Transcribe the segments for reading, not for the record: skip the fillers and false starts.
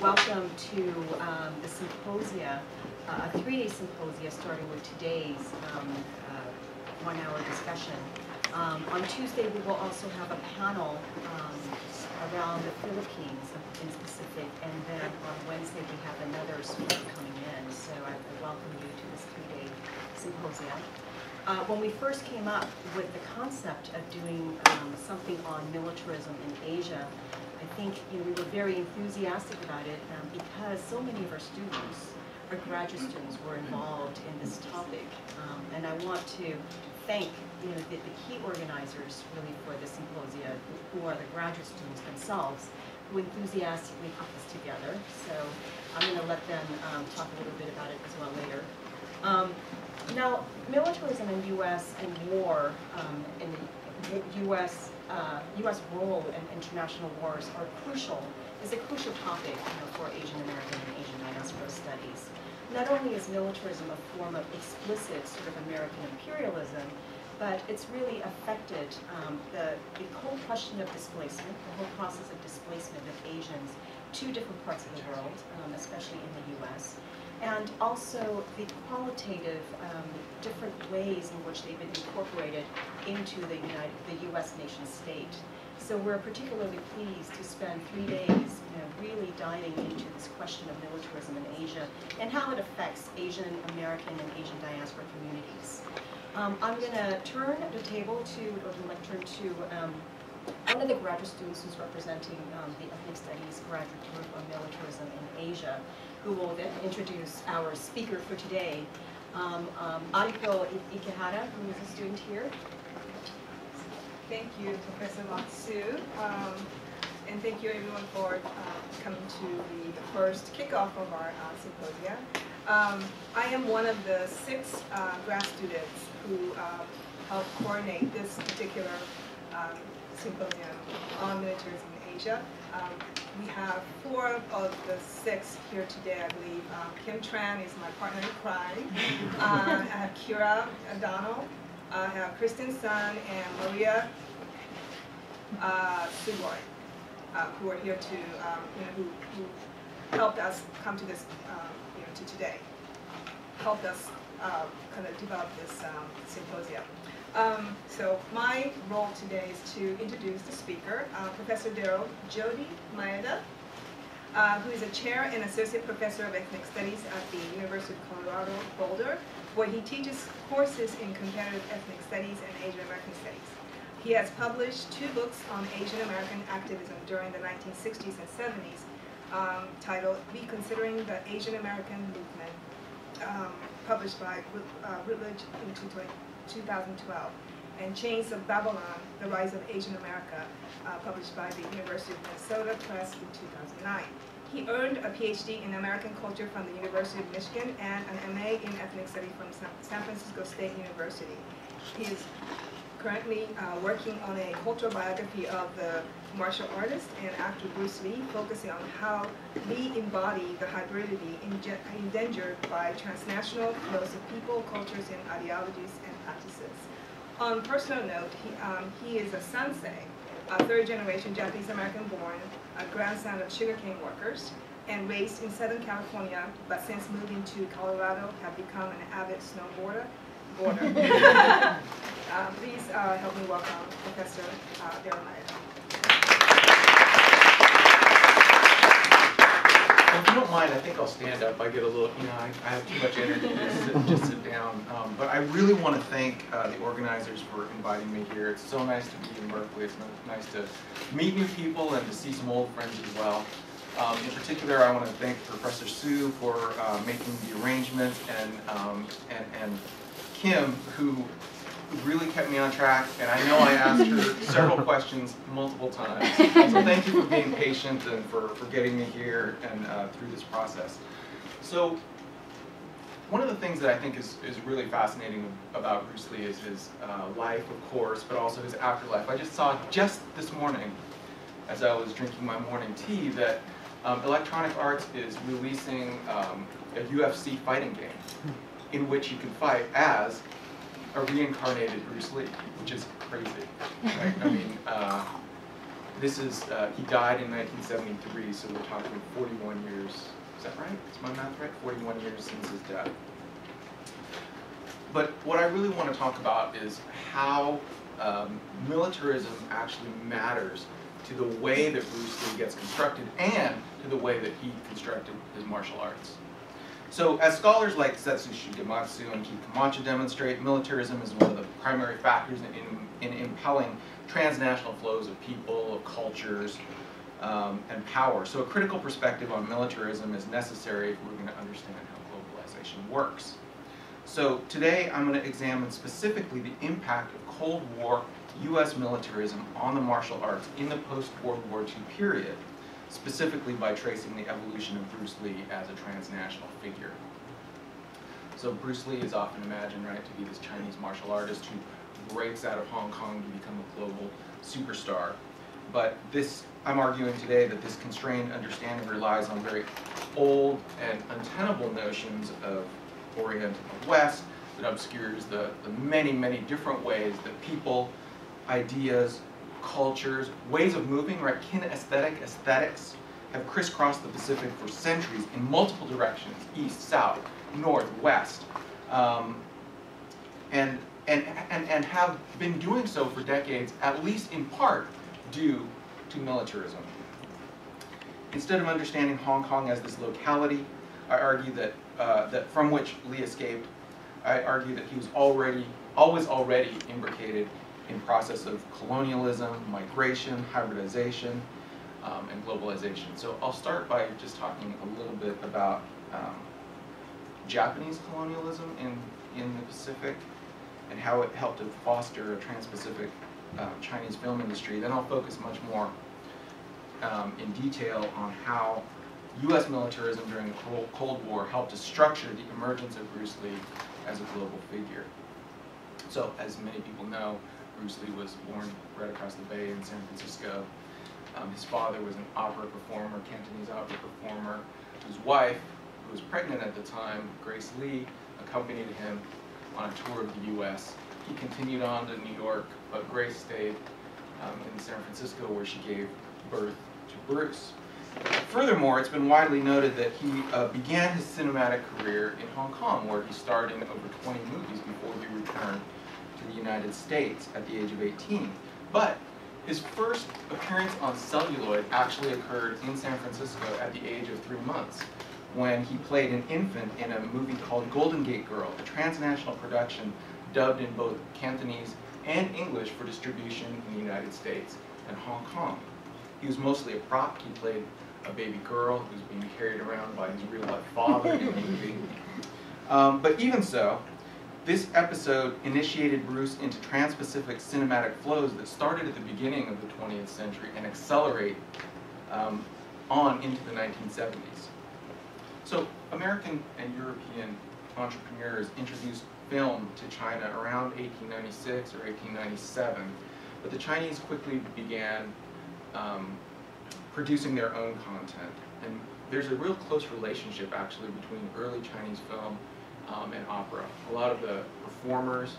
Welcome to the symposia, a 3-day symposia starting with today's 1-hour discussion. On Tuesday, we will also have a panel around the Philippines in specific, and then on Wednesday we have another speaker coming in. So I welcome you to this 3-day symposia. When we first came up with the concept of doing something on militarism in Asia, I think we were very enthusiastic about it because so many of our students, our graduate students, were involved in this topic. And I want to thank the key organizers really for the symposia, who are the graduate students themselves, who enthusiastically put this together. So I'm going to let them talk a little bit about it as well later. Now, militarism in U.S. and war, in the U.S. role in international wars is a crucial topic for Asian American and Asian diaspora studies. Not only is militarism a form of explicit sort of American imperialism, but it's really affected the whole question of displacement, the whole process of displacement of Asians to different parts of the world, especially in the U.S., and also the qualitative different ways in which they've been incorporated into the U.S. nation state. So we're particularly pleased to spend 3 days really diving into this question of militarism in Asia and how it affects Asian American and Asian diaspora communities. I'm going to turn the table to one of the graduate students who's representing the Ethnic Studies graduate group on militarism in Asia, who will then introduce our speaker for today, Ariko Ikehara, who is a student here. Thank you, Professor Matsu, and thank you everyone for coming to the first kickoff of our symposia. I am one of the 6 grad students who helped coordinate this particular symposium on militarism in Asia. We have 4 of the 6 here today, I believe. Kim Tran is my partner in crime. I have Kira O'Donnell. I have Kristen Sun and Maria Sugoi, who are here to, who helped us come to this, to today. Helped us kind of develop this symposium. So my role today is to introduce the speaker, Professor Daryl Maeda, who is a chair and associate professor of ethnic studies at the University of Colorado Boulder, where he teaches courses in comparative ethnic studies and Asian American studies. He has published 2 books on Asian American activism during the 1960s and 70s, titled Reconsidering the Asian American Movement, published by Routledge in 2012, and Chains of Babylon, The Rise of Asian America, published by the University of Minnesota Press in 2009. He earned a PhD in American culture from the University of Michigan and an MA in ethnic studies from San Francisco State University. He is currently working on a cultural biography of the martial artist and actor Bruce Lee, focusing on how Lee embodied the hybridity engendered by transnational flows of people, cultures, and ideologies and practices. On a personal note, he is a sansei, a 3rd-generation Japanese-American born, a grandson of sugarcane workers, and raised in Southern California, but since moving to Colorado, have become an avid snowboarder. Please help me welcome Professor Daryl Maeda. Well, if you don't mind, I think I'll stand up. I get a little, I have too much energy to just sit down. But I really want to thank the organizers for inviting me here. It's so nice to be in Berkeley. It's nice to meet new people and to see some old friends as well. In particular, I want to thank Professor Su for making the arrangements, and Kim, who really kept me on track, and I know I asked her several questions multiple times. So thank you for being patient and for getting me here and through this process. So one of the things that I think is really fascinating about Bruce Lee is his life, of course, but also his afterlife. I just saw this morning, as I was drinking my morning tea, that Electronic Arts is releasing a UFC fighting game in which you can fight as a reincarnated Bruce Lee, which is crazy, right? I mean, This is, he died in 1973, so we're talking 41 years. Is that right? Is my math right? 41 years since his death. But what I really want to talk about is how militarism actually matters to the way that Bruce Lee gets constructed and to the way that he constructed his martial arts. So as scholars like Setsu Shigematsu and Keith Camacho demonstrate, militarism is one of the primary factors in impelling transnational flows of people, of cultures, and power. So a critical perspective on militarism is necessary if we're going to understand how globalization works. So today I'm going to examine specifically the impact of Cold War U.S. militarism on the martial arts in the post-World War II period, specifically by tracing the evolution of Bruce Lee as a transnational figure. So Bruce Lee is often imagined, right, to be this Chinese martial artist who breaks out of Hong Kong to become a global superstar. But this, I'm arguing today that this constrained understanding relies on very old and untenable notions of Orient and the West that obscures the many, many different ways that people, ideas, cultures, ways of moving, right, aesthetics have crisscrossed the Pacific for centuries in multiple directions, east, south, north, west, and have been doing so for decades, at least in part due to militarism. Instead of understanding Hong Kong as this locality, I argue that, that from which Lee escaped, I argue that he was always already imbricated in process of colonialism, migration, hybridization, and globalization. So I'll start by just talking a little bit about Japanese colonialism in the Pacific and how it helped to foster a trans-Pacific Chinese film industry. Then I'll focus much more in detail on how U.S. militarism during the Cold War helped to structure the emergence of Bruce Lee as a global figure. So, as many people know, Bruce Lee was born right across the bay in San Francisco. His father was an opera performer, Cantonese opera performer. His wife, who was pregnant at the time, Grace Lee, accompanied him on a tour of the U.S. He continued on to New York, but Grace stayed in San Francisco where she gave birth to Bruce. Furthermore, it's been widely noted that he began his cinematic career in Hong Kong, where he starred in over 20 movies before he returned to the United States at the age of 18. But his first appearance on celluloid actually occurred in San Francisco at the age of 3 months, when he played an infant in a movie called Golden Gate Girl, a transnational production dubbed in both Cantonese and English for distribution in the United States and Hong Kong. He was mostly a prop. He played a baby girl who was being carried around by his real-life father in the movie. But even so, this episode initiated Bruce into trans-Pacific cinematic flows that started at the beginning of the 20th century and accelerate on into the 1970s. So American and European entrepreneurs introduced film to China around 1896 or 1897, but the Chinese quickly began producing their own content. And there's a real close relationship actually between early Chinese film and opera. A lot of the performers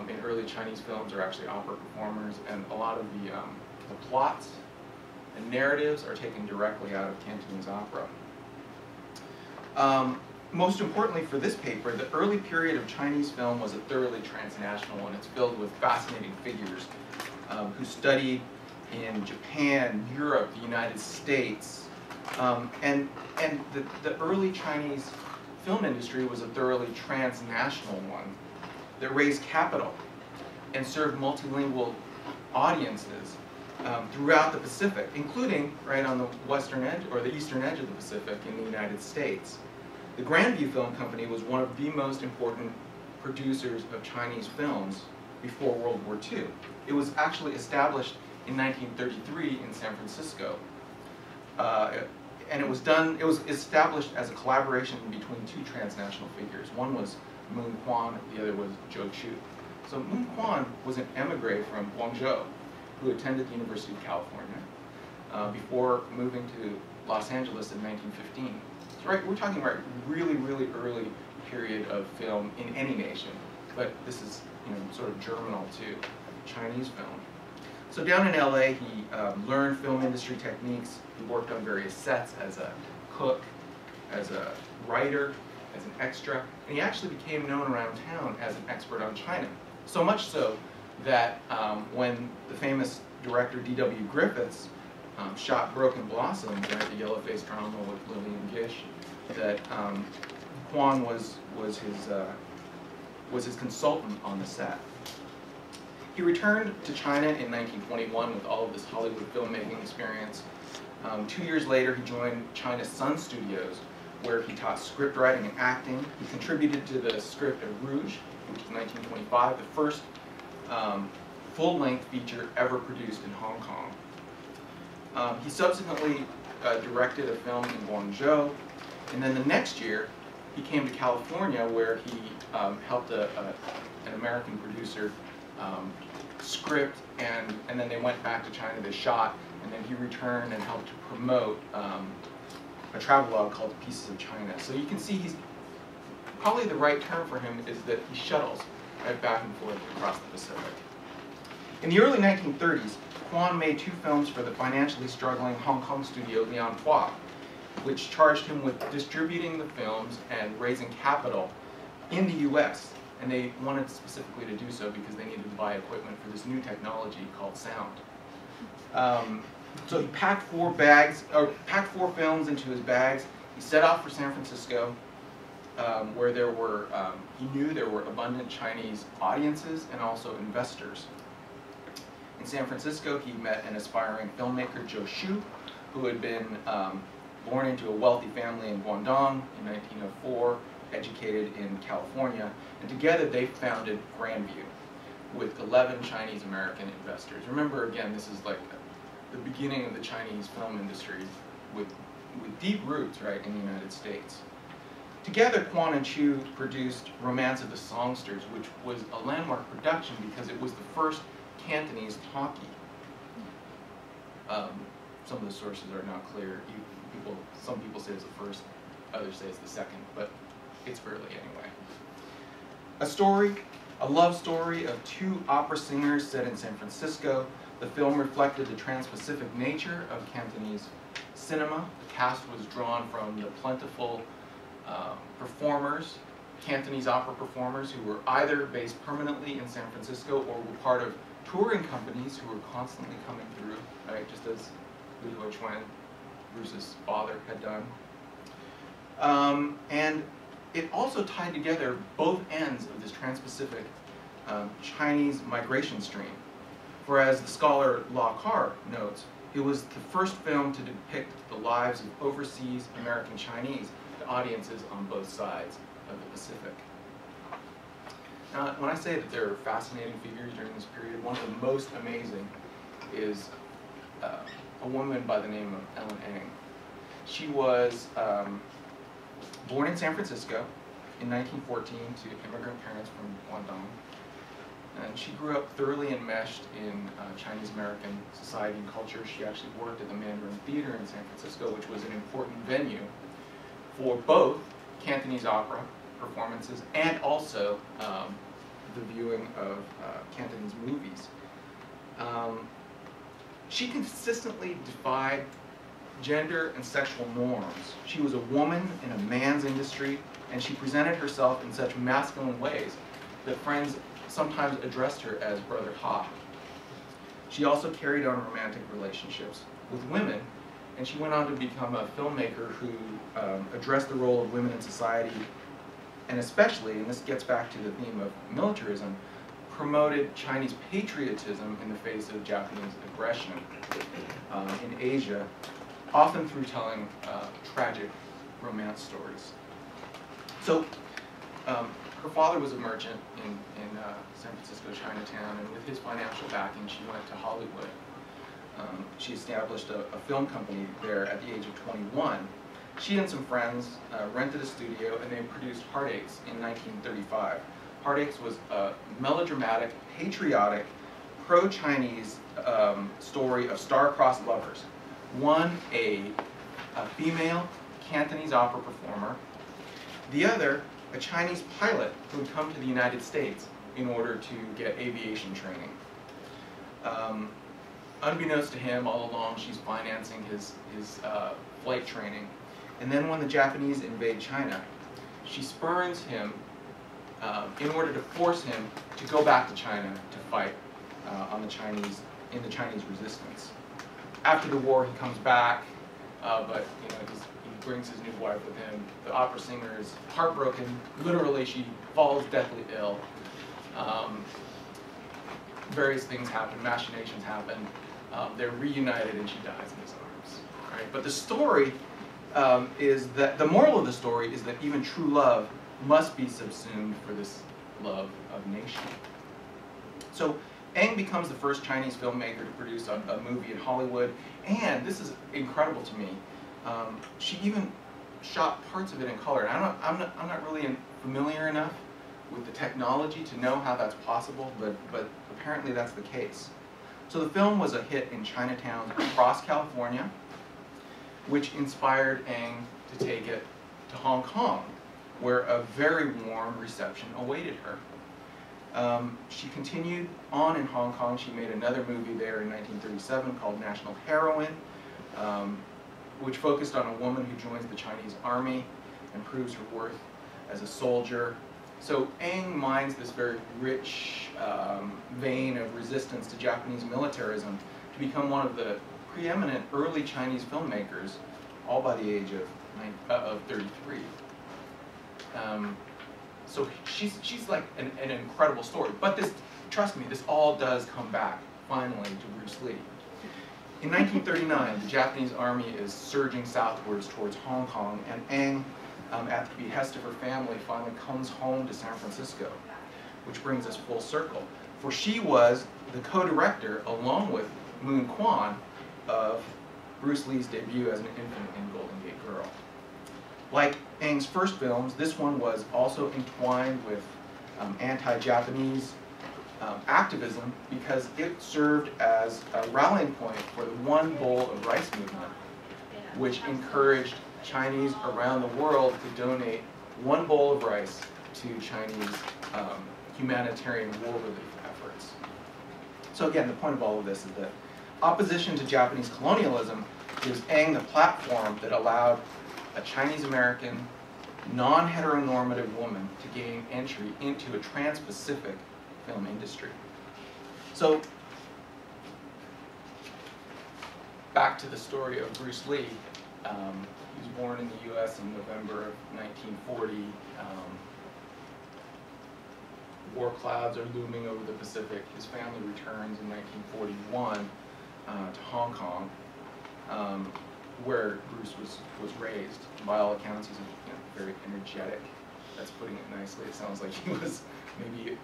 in early Chinese films are actually opera performers, and a lot of the plots and narratives are taken directly out of Cantonese opera. Most importantly for this paper, the early period of Chinese film was a thoroughly transnational one. It's filled with fascinating figures who studied in Japan, Europe, the United States, and the early Chinese film industry was a thoroughly transnational one that raised capital and served multilingual audiences throughout the Pacific, including right on the western edge or the eastern edge of the Pacific in the United States. The Grandview Film Company was one of the most important producers of Chinese films before World War II. It was actually established in 1933 in San Francisco. And it was established as a collaboration between two transnational figures. One was Moon Quan, the other was Zhou Chu. So Moon Quan was an emigre from Guangzhou who attended the University of California before moving to Los Angeles in 1915. So we're talking about really, really early period of film in any nation, but this is sort of germinal to Chinese film. So down in LA, he learned film industry techniques. He worked on various sets as a cook, as a writer, as an extra, and he actually became known around town as an expert on China. So much so that when the famous director D.W. Griffiths shot Broken Blossoms, right, the yellow-faced drama with Lillian Gish, that Kwon was his consultant on the set. He returned to China in 1921 with all of this Hollywood filmmaking experience. 2 years later, he joined China's Sun Studios, where he taught script writing and acting. He contributed to the script of Rouge, which is 1925, the first full-length feature ever produced in Hong Kong. He subsequently directed a film in Guangzhou, and then the next year, he came to California, where he helped an American producer script, and then they went back to China, they shot, and then he returned and helped to promote a travelogue called Pieces of China. So you can see he's, probably the right term for him is that he shuttles right back and forth across the Pacific. In the early 1930s, Kwon made 2 films for the financially struggling Hong Kong studio Lian Hua, which charged him with distributing the films and raising capital in the US. And they wanted specifically to do so because they needed to buy equipment for this new technology called sound. So he packed 4 films into his bags. He set off for San Francisco, where he knew there were abundant Chinese audiences and also investors. In San Francisco, he met an aspiring filmmaker, Zhou Shu, who had been born into a wealthy family in Guangdong in 1904, educated in California, and together they founded Grandview with 11 Chinese American investors. Remember, again, this is like the beginning of the Chinese film industry with deep roots, right, in the United States. Together, Kwon and Chu produced Romance of the Songsters, which was a landmark production because it was the first Cantonese talkie. Some of the sources are not clear. Some people say it's the first, others say it's the second, but it's early anyway. A love story of 2 opera singers set in San Francisco. The film reflected the trans-Pacific nature of Cantonese cinema. The cast was drawn from the plentiful performers, Cantonese opera performers, who were either based permanently in San Francisco or were part of touring companies who were constantly coming through, right, just as Li Huochuan, Bruce's father, had done. And it also tied together both ends of this trans-Pacific Chinese migration stream. For as the scholar La Carr notes, it was the first film to depict the lives of overseas American Chinese to audiences on both sides of the Pacific. Now, when I say that there are fascinating figures during this period, one of the most amazing is a woman by the name of Ellen Ng. She was born in San Francisco in 1914 to immigrant parents from Guangdong. And she grew up thoroughly enmeshed in Chinese American society and culture. She actually worked at the Mandarin Theater in San Francisco, which was an important venue for both Cantonese opera performances and also the viewing of Cantonese movies. She consistently defied gender and sexual norms. She was a woman in a man's industry, and she presented herself in such masculine ways that friends sometimes addressed her as Brother Ha. She also carried on romantic relationships with women, and she went on to become a filmmaker who addressed the role of women in society, and especially, and this gets back to the theme of militarism, promoted Chinese patriotism in the face of Japanese aggression in Asia, often through telling tragic romance stories. So, her father was a merchant in San Francisco, Chinatown, and with his financial backing, she went to Hollywood. She established a film company there at the age of 21. She and some friends rented a studio, and they produced Heartaches in 1935. Heartaches was a melodramatic, patriotic, pro-Chinese story of star-crossed lovers. One, a female Cantonese opera performer. The other, a Chinese pilot who had come to the United States in order to get aviation training. unbeknownst to him, all along, she's financing his flight training. And then when the Japanese invade China, she spurns him in order to force him to go back to China to fight in the Chinese resistance. After the war, he comes back, but he brings his new wife with him. The opera singer is heartbroken. Literally, she falls deathly ill. Various things happen, machinations happen. They're reunited, and she dies in his arms. Right? But the story is that the moral of the story is that even true love must be subsumed for this love of nation. So Eng becomes the first Chinese filmmaker to produce a movie in Hollywood, and this is incredible to me. She even shot parts of it in color. And I'm not really familiar enough with the technology to know how that's possible, but apparently that's the case. So the film was a hit in Chinatowns across California, which inspired Eng to take it to Hong Kong, where a very warm reception awaited her. She continued on in Hong Kong. She made another movie there in 1937 called National Heroine, which focused on a woman who joins the Chinese army and proves her worth as a soldier. So Eng mines this very rich vein of resistance to Japanese militarism to become one of the preeminent early Chinese filmmakers, all by the age of 33. So she's like an incredible story. But this, trust me, this all does come back, finally, to Bruce Lee. In 1939, the Japanese army is surging southwards towards Hong Kong, and Eng, at the behest of her family, finally comes home to San Francisco, which brings us full circle. For she was the co-director, along with Moon Kwan, of Bruce Lee's debut as an infant in Golden Gate Girl. Like Eng's first films, this one was also entwined with anti-Japanese activism because it served as a rallying point for the One Bowl of Rice movement, which encouraged Chinese around the world to donate 1 bowl of rice to Chinese humanitarian war relief efforts. So again, the point of all of this is that opposition to Japanese colonialism gives Eng the platform that allowed a Chinese-American, non-heteronormative woman to gain entry into a trans-Pacific film industry. So, back to the story of Bruce Lee. He was born in the U.S. in November of 1940. War clouds are looming over the Pacific. His family returns in 1941 to Hong Kong, where Bruce was raised. By all accounts, he's very energetic. That's putting it nicely. It sounds like he was maybe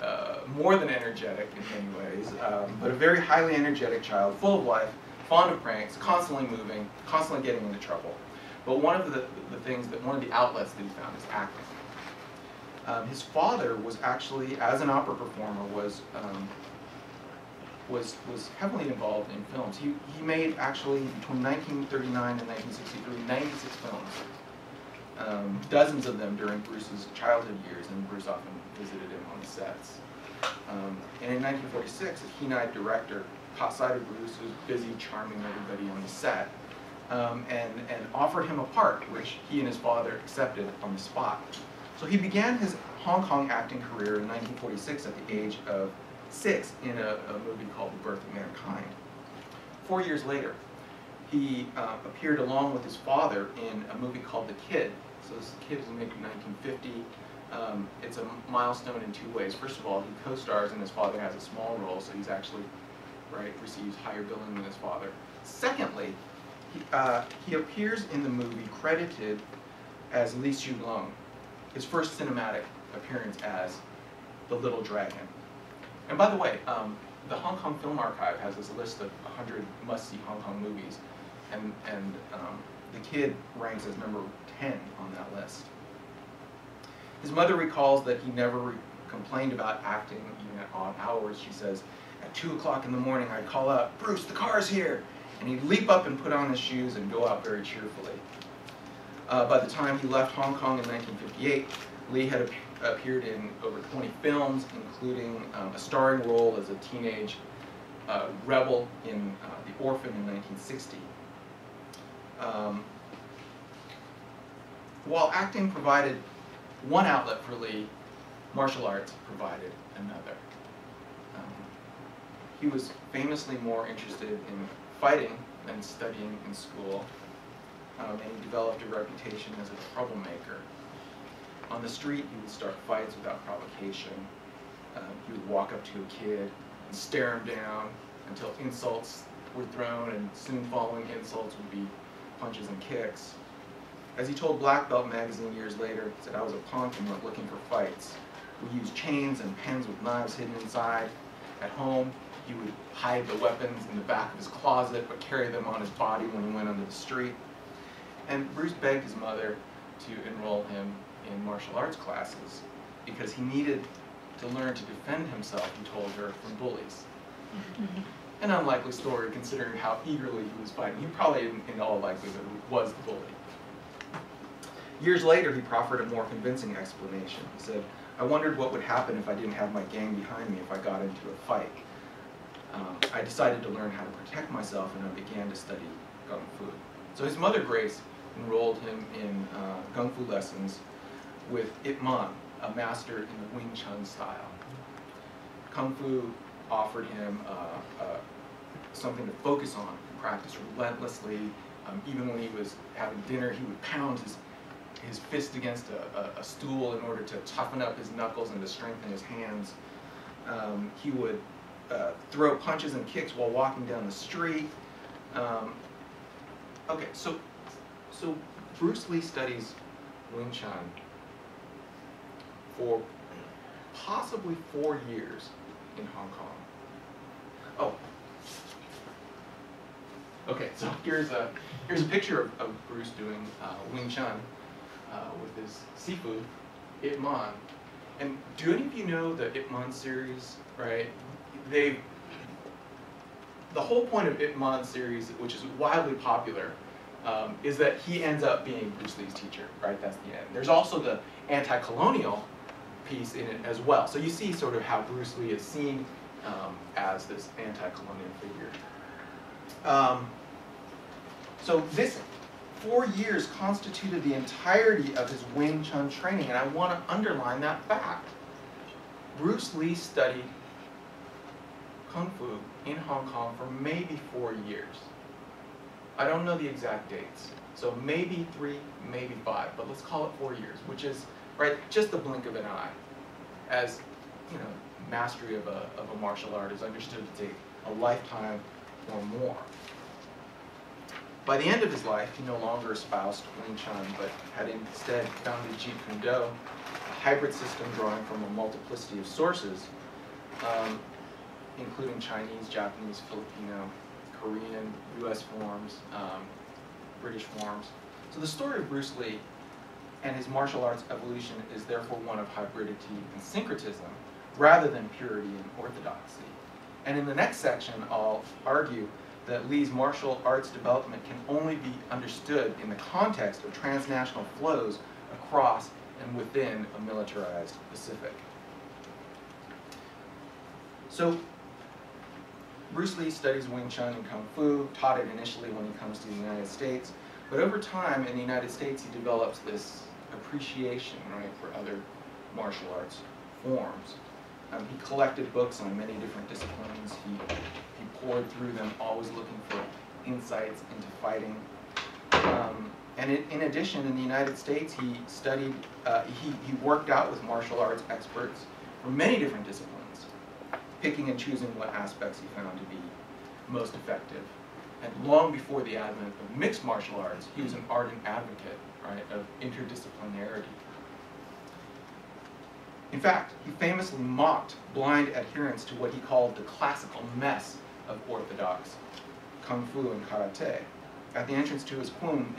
more than energetic in many ways, but a very highly energetic child, full of life, fond of pranks, constantly moving, constantly getting into trouble. But one of the outlets that he found is acting. His father was actually, as an opera performer, was heavily involved in films. He made, actually, between 1939 and 1963, 96 films. Dozens of them during Bruce's childhood years, and Bruce often visited him on the sets. And in 1946, a keen-eyed director caught sight of Bruce, who was busy charming everybody on the set, and offered him a part, which he and his father accepted on the spot. So he began his Hong Kong acting career in 1946 at the age of 6 in a movie called The Birth of Mankind. 4 years later, he appeared along with his father in a movie called The Kid. So this Kid was made in 1950. It's a milestone in 2 ways. First of all, he co-stars and his father has a small role, so he's actually, receives higher billing than his father. Secondly, he appears in the movie credited as Li Xiu Lung, his first cinematic appearance as the Little Dragon. And by the way, the Hong Kong Film Archive has this list of 100 must-see Hong Kong movies, and The Kid ranks as number 10 on that list. His mother recalls that he never complained about acting, even at odd hours. She says, at 2 o'clock in the morning, I'd call out, "Bruce, the car's here!" And he'd leap up and put on his shoes and go out very cheerfully. By the time he left Hong Kong in 1958, Lee had appeared in over 20 films, including a starring role as a teenage rebel in The Orphan in 1960. While acting provided one outlet for Lee, martial arts provided another. He was famously more interested in fighting than studying in school, and he developed a reputation as a troublemaker. On the street, he would start fights without provocation. He would walk up to a kid and stare him down until insults were thrown, and soon following insults would be punches and kicks. As he told Black Belt magazine years later, he said, "I was a punk and went looking for fights. We used chains and pens with knives hidden inside. At home, he would hide the weapons in the back of his closet, but carry them on his body when he went onto the street." And Bruce begged his mother to enroll him in martial arts classes because he needed to learn to defend himself, he told her, from bullies. An unlikely story considering how eagerly he was fighting. He probably, in all likelihood, was the bully. Years later, he proffered a more convincing explanation. He said, "I wondered what would happen if I didn't have my gang behind me if I got into a fight. I decided to learn how to protect myself, and I began to study Kung Fu." So his mother, Grace, enrolled him in Kung Fu lessons with Ip Man, a master in the Wing Chun style. Kung Fu offered him something to focus on and practice relentlessly. Even when he was having dinner, he would pound his fist against a stool in order to toughen up his knuckles and to strengthen his hands. He would throw punches and kicks while walking down the street. Okay, so Bruce Lee studies Wing Chun for possibly 4 years in Hong Kong. Oh, okay. So here's a picture of Bruce doing Wing Chun with his sifu, Ip Man. And do any of you know the Ip Man series? Right? The whole point of Ip Man series, which is wildly popular, is that he ends up being Bruce Lee's teacher. Right? That's the end. There's also the anti-colonial piece in it as well. So you see sort of how Bruce Lee is seen as this anti-colonial figure. So this 4 years constituted the entirety of his Wing Chun training, and I want to underline that fact. Bruce Lee studied Kung Fu in Hong Kong for maybe 4 years. I don't know the exact dates, so maybe 3, maybe 5, but let's call it 4 years, which is, right, just the blink of an eye. As, you know, mastery of a martial art is understood to take a lifetime or more. By the end of his life, he no longer espoused Wing Chun, but had instead founded Jeet Kune Do, a hybrid system drawing from a multiplicity of sources, including Chinese, Japanese, Filipino, Korean, US forms, British forms. So the story of Bruce Lee and his martial arts evolution is therefore one of hybridity and syncretism, rather than purity and orthodoxy. And in the next section, I'll argue that Lee's martial arts development can only be understood in the context of transnational flows across and within a militarized Pacific. So Bruce Lee studies Wing Chun and Kung Fu, taught it initially when he comes to the United States, but over time in the United States he develops this appreciation, right, for other martial arts forms. He collected books on many different disciplines. He poured through them, always looking for insights into fighting. And in addition, in the United States, he studied, he worked out with martial arts experts from many different disciplines, picking and choosing what aspects he found to be most effective. And long before the advent of mixed martial arts, he was an ardent advocate, right, of interdisciplinarity. In fact, he famously mocked blind adherence to what he called the classical mess of orthodox Kung Fu and Karate. At the entrance to his Kung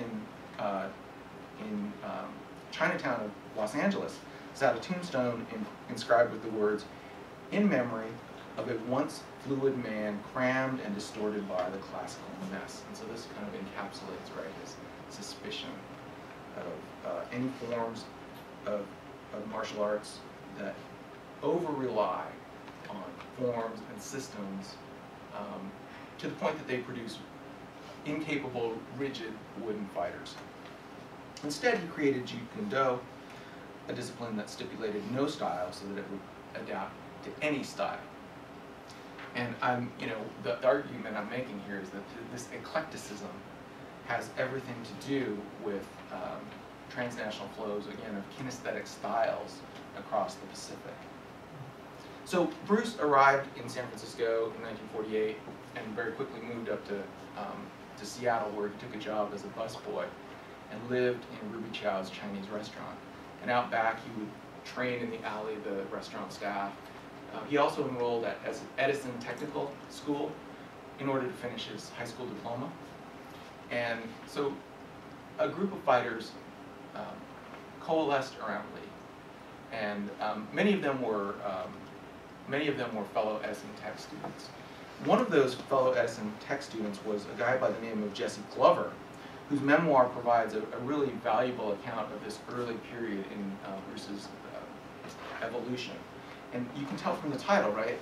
in Chinatown of Los Angeles sat a tombstone inscribed with the words, "In memory of a once fluid man crammed and distorted by the classical mess." And so this kind of encapsulates, right, his suspicion of any forms of martial arts that over-rely on forms and systems to the point that they produce incapable, rigid wooden fighters. Instead, he created Jeet Kune Do, a discipline that stipulated no style so that it would adapt to any style. And the argument I'm making here is that this eclecticism has everything to do with transnational flows, again, of kinesthetic styles across the Pacific. So Bruce arrived in San Francisco in 1948 and very quickly moved up to Seattle, where he took a job as a busboy and lived in Ruby Chow's Chinese restaurant. And out back, he would train in the alley the restaurant staff. He also enrolled at Edison Technical School in order to finish his high school diploma. And so a group of fighters coalesced around Lee, and many of them were fellow Edison Tech students. One of those fellow Edison Tech students was a guy by the name of Jesse Glover, whose memoir provides a really valuable account of this early period in Bruce's evolution. And you can tell from the title, right,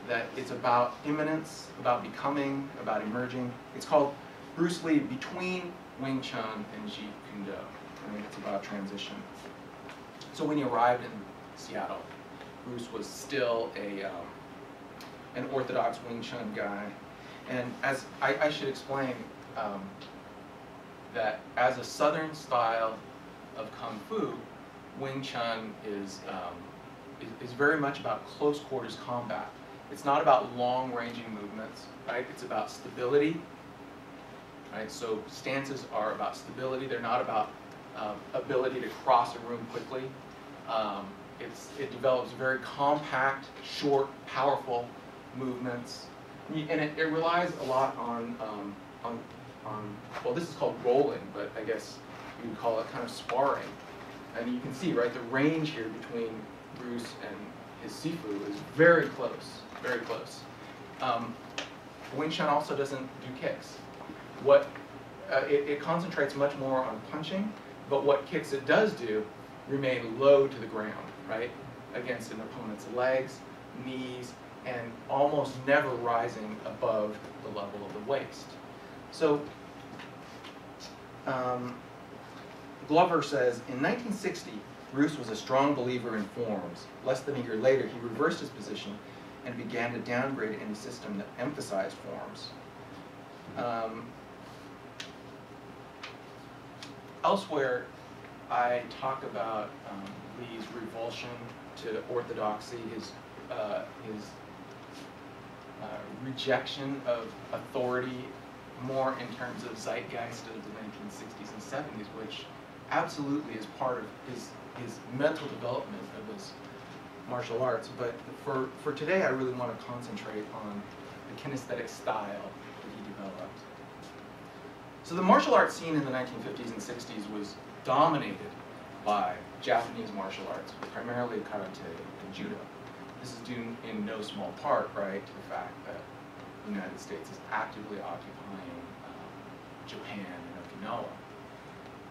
that it's about immanence, about becoming, about emerging. It's called Bruce Lee Between Wing Chun and Jeet Kune Do. I mean, it's about transition. So when he arrived in Seattle, Bruce was still an orthodox Wing Chun guy. And as I should explain that as a Southern style of Kung Fu, Wing Chun is very much about close quarters combat. It's not about long-ranging movements, right? It's about stability, right? So stances are about stability. They're not about ability to cross a room quickly. It develops very compact, short, powerful movements, and it relies a lot on well, this is called rolling, but I guess you would call it kind of sparring. And you can see, right, the range here between Bruce and his Sifu is very close, very close. Wing Chun also doesn't do kicks. It concentrates much more on punching, but what kicks it does do remain low to the ground, right, against an opponent's legs, knees, and almost never rising above the level of the waist. So Glover says, in 1960, Bruce was a strong believer in forms. Less than a year later, he reversed his position and began to downgrade any system that emphasized forms. Elsewhere, I talk about Lee's revulsion to orthodoxy, his rejection of authority, more in terms of zeitgeist of the 1960s and 70s, which absolutely is part of his mental development of his martial arts. But for today, I really want to concentrate on the kinesthetic style that he developed. So the martial arts scene in the 1950s and 60s was dominated by Japanese martial arts, primarily karate and judo. This is due in no small part, right, to the fact that the United States is actively occupying Japan and Okinawa.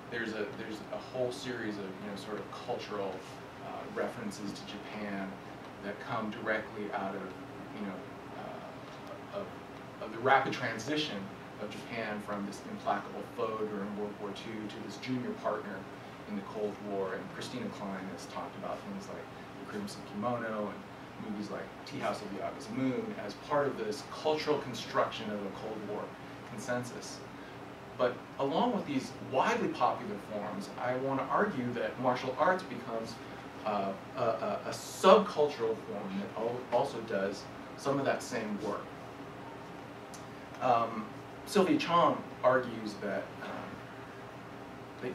There's a whole series of sort of cultural references to Japan that come directly out of the rapid transition of Japan from this implacable foe during World War II to this junior partner in the Cold War. And Christina Klein has talked about things like The Crimson Kimono and movies like Tea House of the August Moon as part of this cultural construction of a Cold War consensus. But along with these widely popular forms, I want to argue that martial arts becomes a subcultural form that also does some of that same work. Sylvia Chong argues that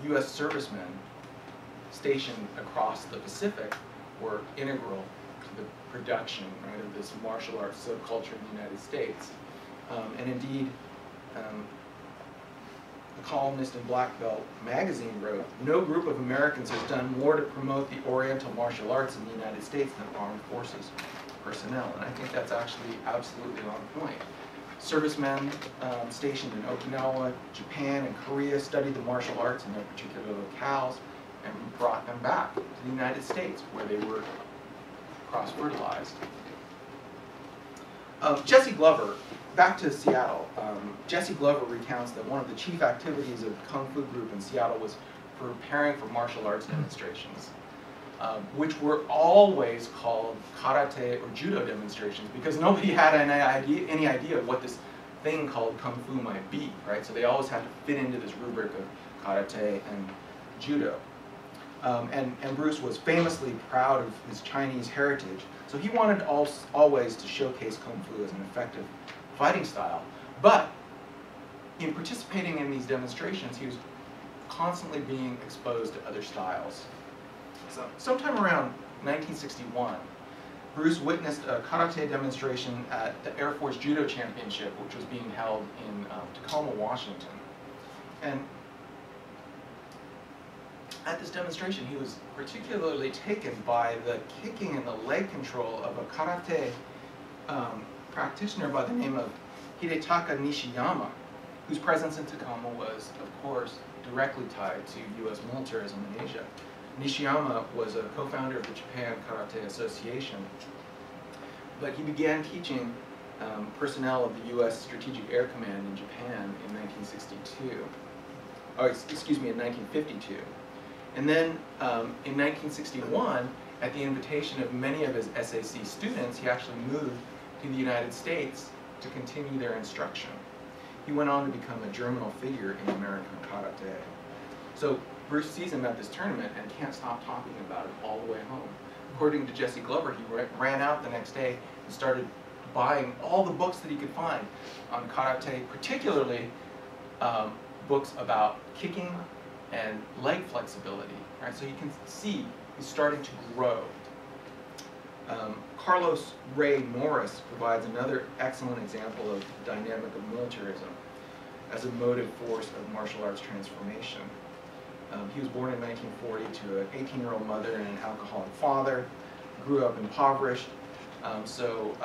U.S. servicemen stationed across the Pacific were integral to the production, right, of this martial arts subculture in the United States. And indeed, a columnist in Black Belt magazine wrote, "No group of Americans has done more to promote the Oriental martial arts in the United States than armed forces personnel." And I think that's actually absolutely on point. Servicemen stationed in Okinawa, Japan, and Korea studied the martial arts in their particular locales and brought them back to the United States, where they were cross-fertilized. Jesse Glover back to Seattle. Jesse Glover recounts that one of the chief activities of the Kung Fu group in Seattle was preparing for martial arts demonstrations, which were always called karate or judo demonstrations because nobody had any idea of what this thing called Kung Fu might be, right? So they always had to fit into this rubric of karate and judo. And Bruce was famously proud of his Chinese heritage, so he wanted always to showcase Kung Fu as an effective fighting style. But in participating in these demonstrations, he was constantly being exposed to other styles. So, sometime around 1961, Bruce witnessed a karate demonstration at the Air Force Judo Championship, which was being held in Tacoma, Washington. And at this demonstration, he was particularly taken by the kicking and the leg control of a karate practitioner by the name of Hidetaka Nishiyama, whose presence in Tacoma was, of course, directly tied to U.S. militarism in Asia. Nishiyama was a co-founder of the Japan Karate Association, but he began teaching personnel of the U.S. Strategic Air Command in Japan in 1962. Oh, excuse me, in 1952. And then in 1961, at the invitation of many of his SAC students, he actually moved to the United States to continue their instruction. He went on to become a germinal figure in American karate. So Bruce sees him at this tournament and can't stop talking about it all the way home. According to Jesse Glover, he ran out the next day and started buying all the books that he could find on karate, particularly books about kicking and leg flexibility, right? So you can see he's starting to grow. Carlos Ray Norris provides another excellent example of the dynamic of militarism as a motive force of martial arts transformation. He was born in 1940 to an 18-year-old mother and an alcoholic father, grew up impoverished, so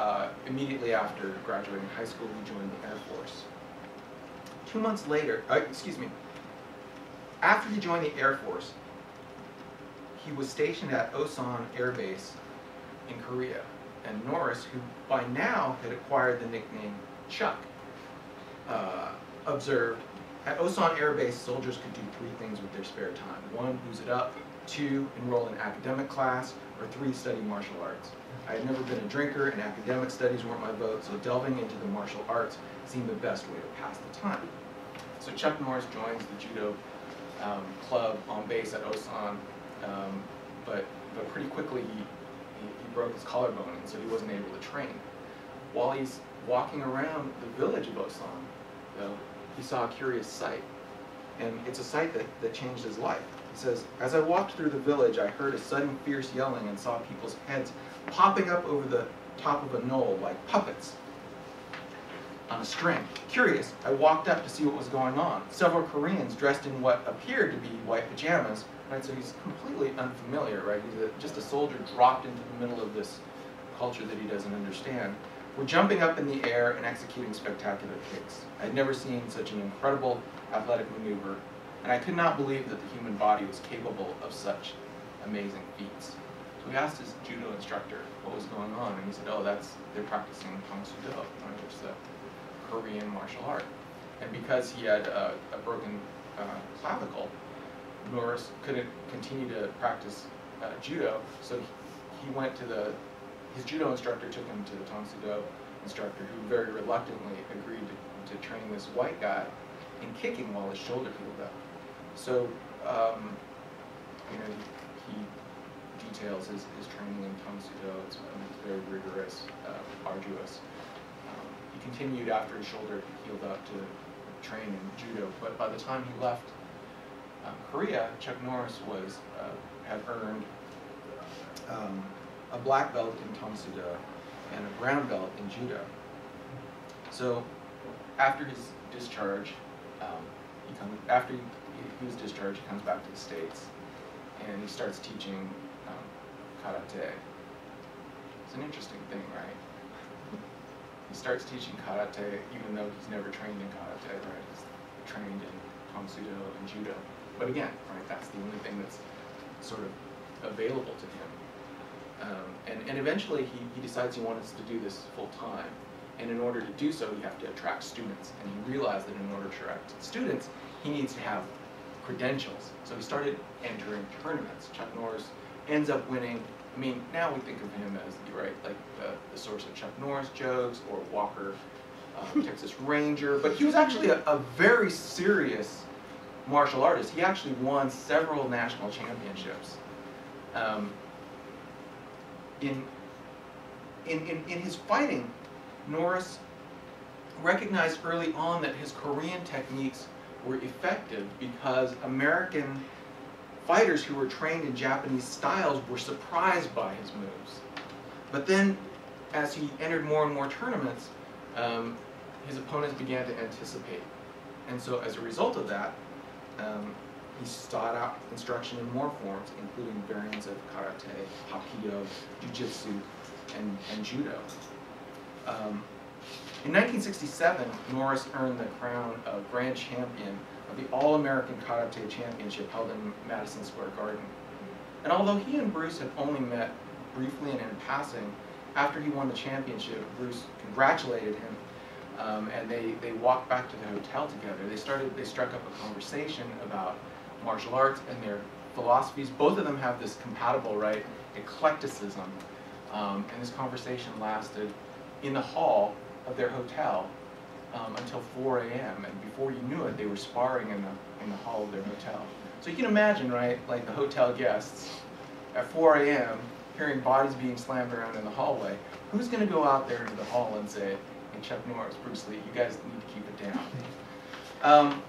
immediately after graduating high school, he joined the Air Force. 2 months later, after he joined the Air Force, he was stationed at Osan Air Base in Korea. And Norris, who by now had acquired the nickname Chuck, observed, at Osan Air Base, soldiers could do 3 things with their spare time. 1, booze it up. 2, enroll in academic class. Or 3, study martial arts. I had never been a drinker, and academic studies weren't my vote, so delving into the martial arts seemed the best way to pass the time. So Chuck Norris joins the judo club on base at Osan, but pretty quickly he broke his collarbone, and so he wasn't able to train. While he's walking around the village of Osan, though, he saw a curious sight, and it's a sight that changed his life. He says, as I walked through the village, I heard a sudden fierce yelling and saw people's heads popping up over the top of a knoll like puppets on a string. Curious, I walked up to see what was going on. Several Koreans dressed in what appeared to be white pajamas, right? So he's completely unfamiliar, right? He's just a soldier dropped into the middle of this culture that he doesn't understand. We're jumping up in the air and executing spectacular kicks. I'd never seen such an incredible athletic maneuver, and I could not believe that the human body was capable of such amazing feats. So we asked his judo instructor what was going on, and he said, oh, they're practicing Tang Soo Do, which is the Korean martial art. And because he had a broken clavicle, Norris couldn't continue to practice judo, so he went to his judo instructor took him to the Tang Soo Do instructor, who very reluctantly agreed to train this white guy in kicking while his shoulder healed up. So, he details his training in Tang Soo Do. It's very rigorous, arduous. He continued after his shoulder healed up to train in judo, but by the time he left Korea, Chuck Norris had earned a black belt in Tang Soo Do and a brown belt in judo. So after his discharge, after he was discharged, he comes back to the States and he starts teaching karate. It's an interesting thing, right? He starts teaching karate even though he's never trained in karate, right? He's trained in Tang Soo Do and judo. But again, right, that's the only thing that's sort of available to him. And eventually he decides he wants to do this full time. And in order to do so, you have to attract students. And he realized that in order to attract students, he needs to have credentials. So he started entering tournaments. Chuck Norris ends up winning. I mean, now we think of him as like the source of Chuck Norris jokes, or Walker, Texas Ranger. But he was actually a very serious martial artist. He actually won several national championships. In his fighting, Norris recognized early on that his Korean techniques were effective because American fighters who were trained in Japanese styles were surprised by his moves. But then, as he entered more and more tournaments, his opponents began to anticipate. And so as a result of that, he sought out instruction in more forms, including variants of karate, hapkido, jiu-jitsu, and judo. In 1967, Norris earned the crown of Grand Champion of the All-American Karate Championship held in Madison Square Garden. And although he and Bruce had only met briefly and in passing, after he won the championship, Bruce congratulated him, and they walked back to the hotel together. They struck up a conversation about martial arts and their philosophies. Both of them have this compatible, right, eclecticism. And this conversation lasted in the hall of their hotel until 4 a.m. And before you knew it, they were sparring in the hall of their hotel. So you can imagine, right, like the hotel guests at 4 a.m. hearing bodies being slammed around in the hallway. Who's going to go out there into the hall and say, "Hey, Chuck Norris, Bruce Lee, you guys need to keep it down"?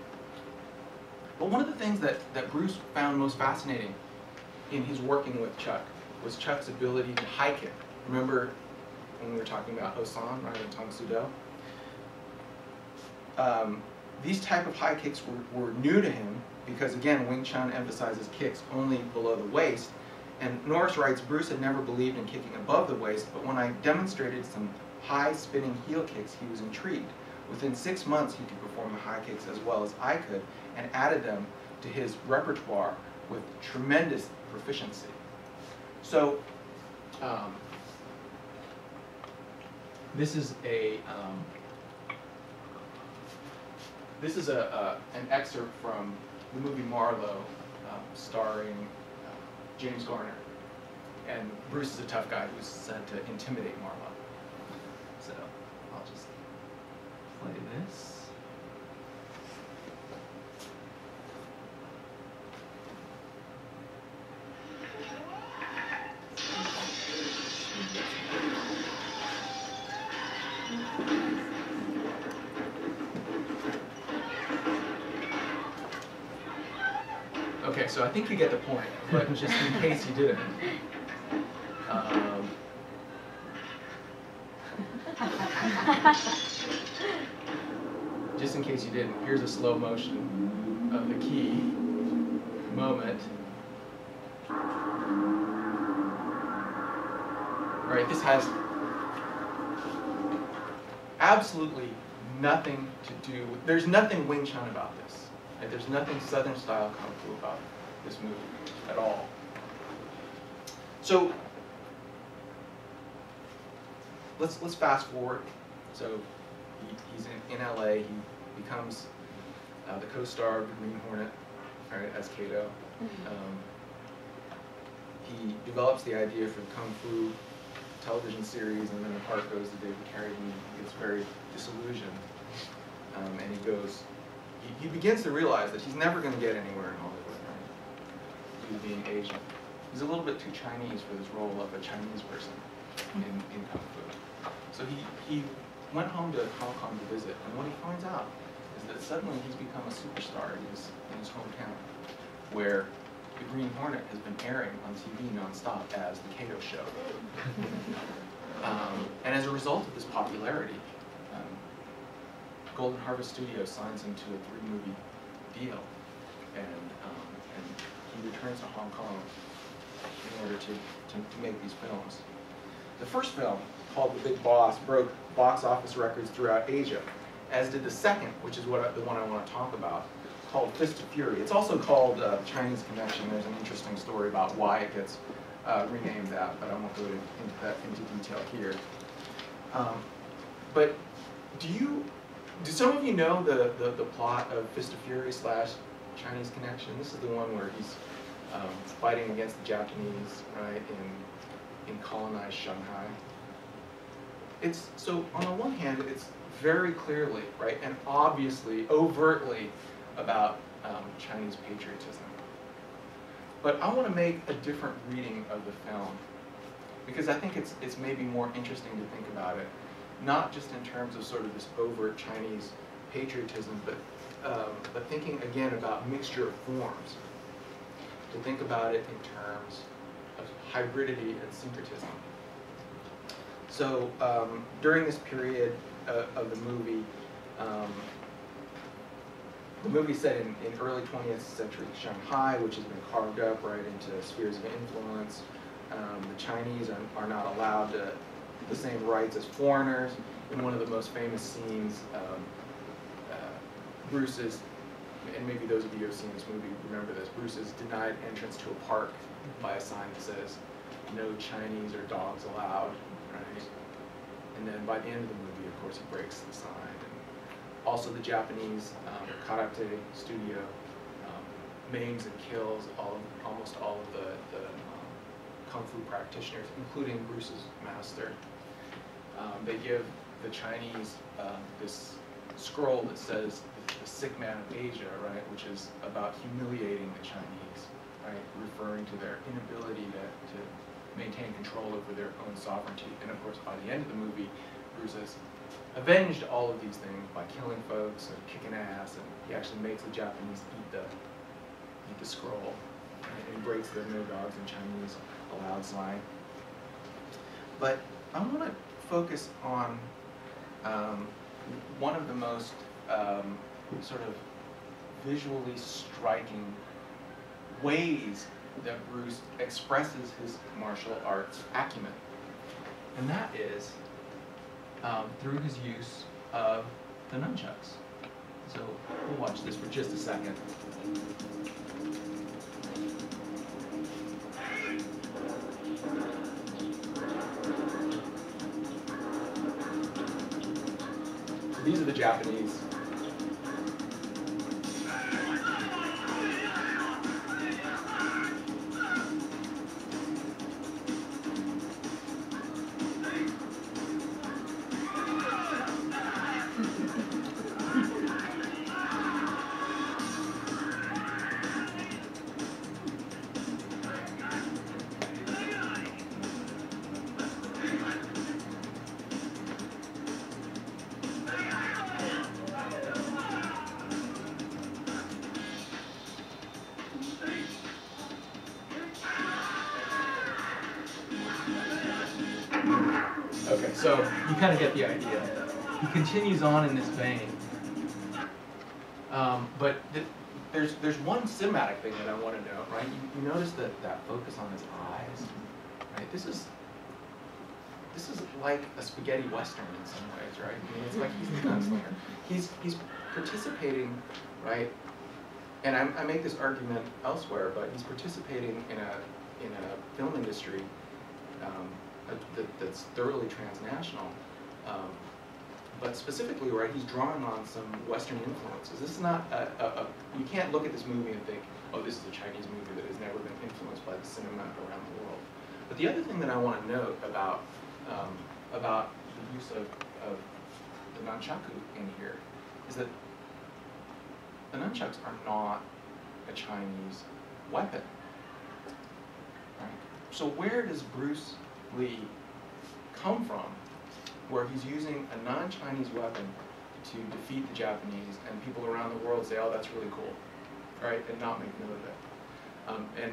But one of the things that Bruce found most fascinating in his working with Chuck was Chuck's ability to high kick. Remember when we were talking about Hosan, right, and Tang Soo Do? These type of high kicks were new to him because, again, Wing Chun emphasizes kicks only below the waist. And Norris writes, Bruce had never believed in kicking above the waist, but when I demonstrated some high spinning heel kicks, he was intrigued. Within 6 months, he could perform the high kicks as well as I could, and added them to his repertoire with tremendous proficiency. So, this is an excerpt from the movie Marlowe, starring James Garner. And Bruce is a tough guy who's sent to intimidate Marlowe. So I'll just play this. Okay, so I think you get the point, but just in case you didn't. Just in case you didn't, here's a slow motion of the key moment. Right, this has absolutely nothing to do with, there's nothing Wing Chun about this. Right? There's nothing Southern style Kung Fu about this movie at all. So let's fast forward. So he's in LA. He becomes the co-star of Green Hornet, right, as Kato. He develops the idea for the Kung Fu television series, and then the part goes to David Carradine. He gets very disillusioned, and he goes. He begins to realize that he's never going to get anywhere in Hollywood, right? Due to being Asian. He's a little bit too Chinese for this role of a Chinese person in Kung Fu. So he went home to Hong Kong to visit, and what he finds out is that suddenly he's become a superstar in his hometown, where the Green Hornet has been airing on TV nonstop as the Kato Show. And as a result of this popularity, Golden Harvest Studios signs him to a 3-movie deal, and he returns to Hong Kong in order to make these films. The first film, called The Big Boss, broke box office records throughout Asia, as did the second, which is the one I want to talk about, called Fist of Fury. It's also called Chinese Connection. There's an interesting story about why it gets renamed that, but I won't go into detail here. But do some of you know the plot of Fist of Fury / Chinese Connection? This is the one where he's fighting against the Japanese, right, in colonized Shanghai. So on the one hand, it's very clearly, right, and obviously, overtly about Chinese patriotism. But I want to make a different reading of the film, because I think it's maybe more interesting to think about it, not just in terms of sort of this overt Chinese patriotism, but thinking again about mixture of forms, to think about it in terms of hybridity and syncretism. So during this period of the movie set in early 20th century Shanghai, which has been carved up right into spheres of influence. The Chinese are not allowed the same rights as foreigners. In one of the most famous scenes, Bruce is, and maybe those of you who have seen this movie remember this, Bruce is denied entrance to a park by a sign that says, "No Chinese or dogs allowed," right? And then by the end of the movie, of course, he breaks the sign. And also the Japanese karate studio maims and kills almost all of the kung fu practitioners, including Bruce's master. They give the Chinese this scroll that says the sick man of Asia, right, which is about humiliating the Chinese, right, referring to their inability to maintain control over their own sovereignty. And of course, by the end of the movie, Bruce has avenged all of these things by killing folks and kicking ass, and he actually makes the Japanese eat the scroll, and he breaks the "no dogs in Chinese allowed" sign. But I want to focus on one of the most sort of visually striking ways that Bruce expresses his martial arts acumen, and that is through his use of the nunchucks. So we'll watch this for just a second. So these are the Japanese. Okay, so you kind of get the idea. He continues on in this vein. But there's one cinematic thing that I want to note, right? You notice that focus on his eyes, right? This is like a spaghetti western in some ways, right? I mean, it's like he's the gunslinger. He's participating, right? And I make this argument elsewhere, but he's participating in a film industry that's thoroughly transnational, but specifically, right, he's drawing on some Western influences. This is not you can't look at this movie and think, oh, this is a Chinese movie that has never been influenced by the cinema around the world. But the other thing that I want to note about the use of the nunchaku in here is that the nunchucks are not a Chinese weapon, right? So where does Bruce Lee come from, where he's using a non-Chinese weapon to defeat the Japanese, and people around the world say, oh, that's really cool, right, and not make note of it.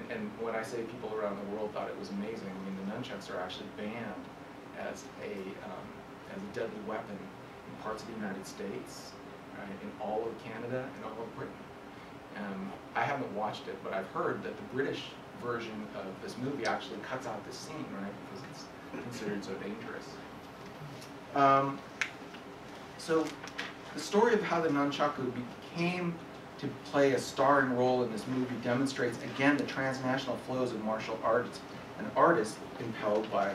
And when I say people around the world thought it was amazing, I mean the nunchucks are actually banned as a deadly weapon in parts of the United States, right, in all of Canada and all of Britain. I haven't watched it, but I've heard that the British version of this movie actually cuts out this scene, right, because it's considered so dangerous. So the story of how the nunchaku became to play a starring role in this movie demonstrates again the transnational flows of martial arts and artists impelled by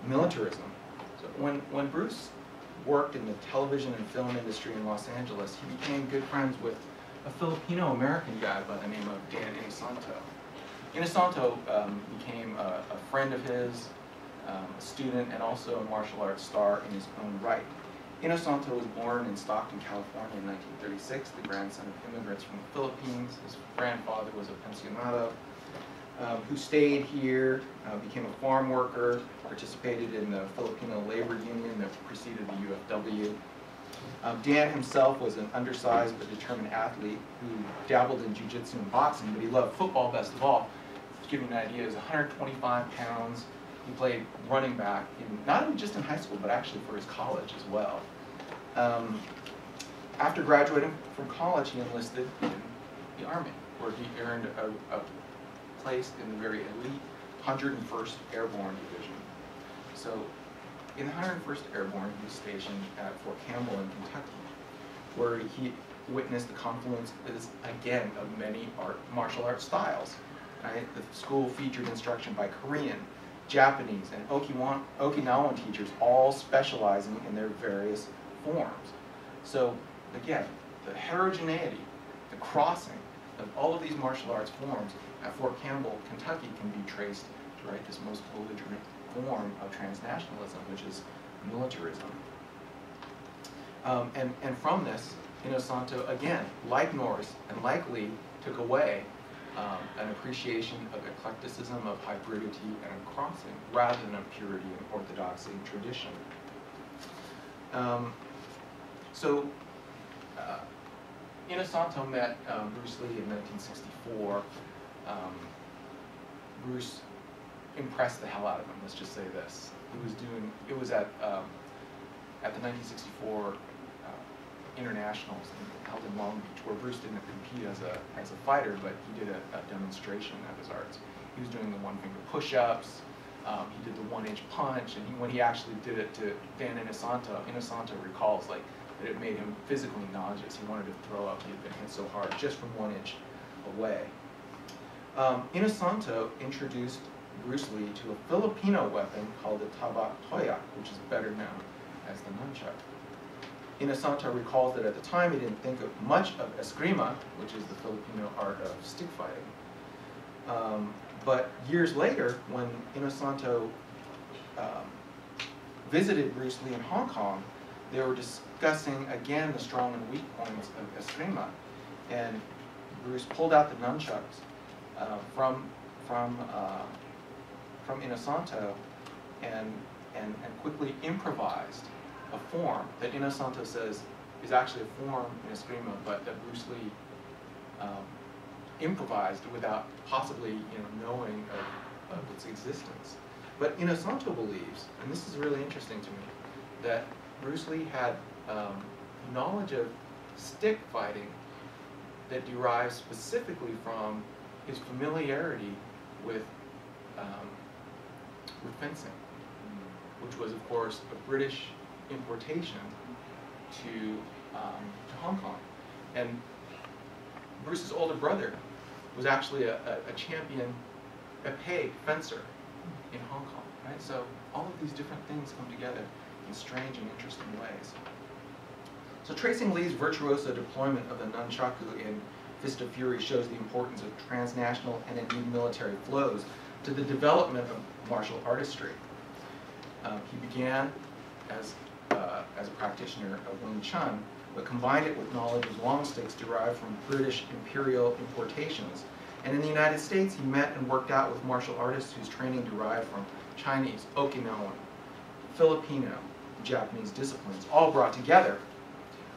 militarism. So when Bruce worked in the television and film industry in Los Angeles, he became good friends with a Filipino-American guy by the name of Dan Inosanto. Inosanto became a friend of his, a student, and also a martial arts star in his own right. Inosanto was born in Stockton, California in 1936, the grandson of immigrants from the Philippines. His grandfather was a pensionado who stayed here, became a farm worker, participated in the Filipino labor union that preceded the UFW. Dan himself was an undersized but determined athlete who dabbled in jiu-jitsu and boxing, but he loved football best of all. To give you an idea, he was 125 pounds. He played running back, not only just in high school, but actually for his college as well. After graduating from college, he enlisted in the Army, where he earned a place in the very elite 101st Airborne Division. So, in the 101st Airborne, he was stationed at Fort Campbell in Kentucky, where he witnessed the confluence, again, of many martial arts styles. Right? The school featured instruction by Korean, Japanese, and Okinawan teachers, all specializing in their various forms. So, again, the heterogeneity, the crossing of all of these martial arts forms at Fort Campbell, Kentucky, can be traced to this most belligerent form of transnationalism, which is militarism. And from this, Inosanto, again, like Norris and like Lee, took away an appreciation of eclecticism, of hybridity, and of crossing, rather than of purity and orthodoxy and tradition. Inosanto met Bruce Lee in 1964. Bruce impressed the hell out of him, let's just say this. It was at the 1964 Internationals held in Long Beach, where Bruce didn't compete as a fighter, but he did a demonstration of his arts. He was doing the one-finger push-ups, he did the one-inch punch, and when he actually did it to Dan Inosanto recalls that it made him physically nauseous. He wanted to throw up. He had been hit so hard just from 1 inch away. Inosanto introduced Bruce Lee to a Filipino weapon called the tabak toyak, which is better known as the nunchuck. Inosanto recalls that at the time he didn't think of much of eskrima, which is the Filipino art of stick fighting. But years later, when Inosanto visited Bruce Lee in Hong Kong, they were discussing again the strong and weak points of eskrima. And Bruce pulled out the nunchucks from Inosanto and quickly improvised a form that Inosanto says is actually a form in eskrima, but that Bruce Lee improvised without possibly knowing of its existence. But Inosanto believes, and this is really interesting to me, that Bruce Lee had knowledge of stick fighting that derives specifically from his familiarity with fencing, which was, of course, a British importation to Hong Kong. And Bruce's older brother was actually a champion, a paid fencer in Hong Kong, right? So all of these different things come together in strange and interesting ways. So tracing Lee's virtuoso deployment of the nunchaku in Fist of Fury shows the importance of transnational and indeed military flows to the development of martial artistry. He began as a practitioner of Wing Chun, but combined it with knowledge of long sticks derived from British imperial importations. And in the United States, he met and worked out with martial artists whose training derived from Chinese, Okinawan, Filipino, Japanese disciplines, all brought together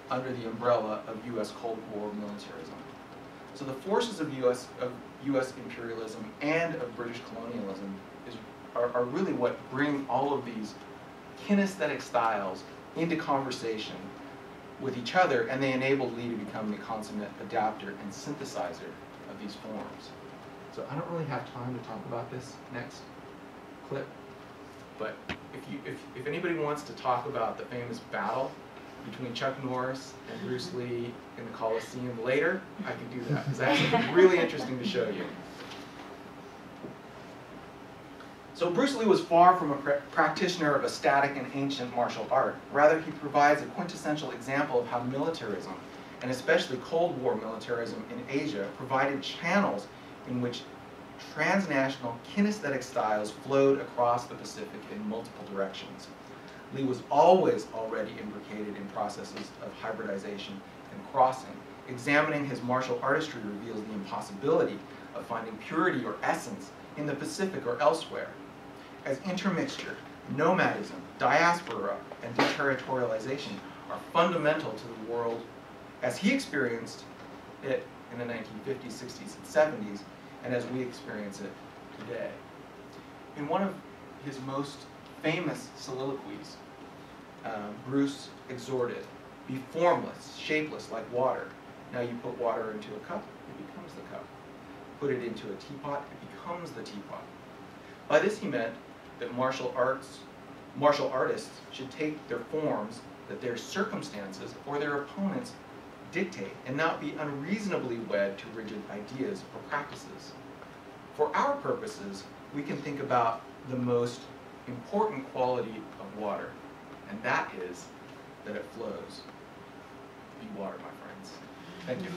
under the umbrella of U.S. Cold War militarism. So the forces of U.S. imperialism and of British colonialism are really what bring all of these kinesthetic styles into conversation with each other, and they enabled Lee to become the consummate adapter and synthesizer of these forms. So I don't really have time to talk about this next clip, but if anybody wants to talk about the famous battle between Chuck Norris and Bruce Lee in the Coliseum later, I can do that, because I have something really interesting to show you. So Bruce Lee was far from a practitioner of a static and ancient martial art. Rather, he provides a quintessential example of how militarism, and especially Cold War militarism in Asia, provided channels in which transnational kinesthetic styles flowed across the Pacific in multiple directions. Lee was always already imbricated in processes of hybridization and crossing. Examining his martial artistry reveals the impossibility of finding purity or essence in the Pacific or elsewhere. As intermixture, nomadism, diaspora, and deterritorialization are fundamental to the world as he experienced it in the 1950s, 60s, and 70s, and as we experience it today. In one of his most famous soliloquies, Bruce exhorted, "Be formless, shapeless like water. Now you put water into a cup, it becomes the cup. Put it into a teapot, it becomes the teapot." By this he meant that martial artists should take their forms that their circumstances or their opponents dictate and not be unreasonably wed to rigid ideas or practices. For our purposes, we can think about the most important quality of water, and that is that it flows. Be water, my friends. Thank you.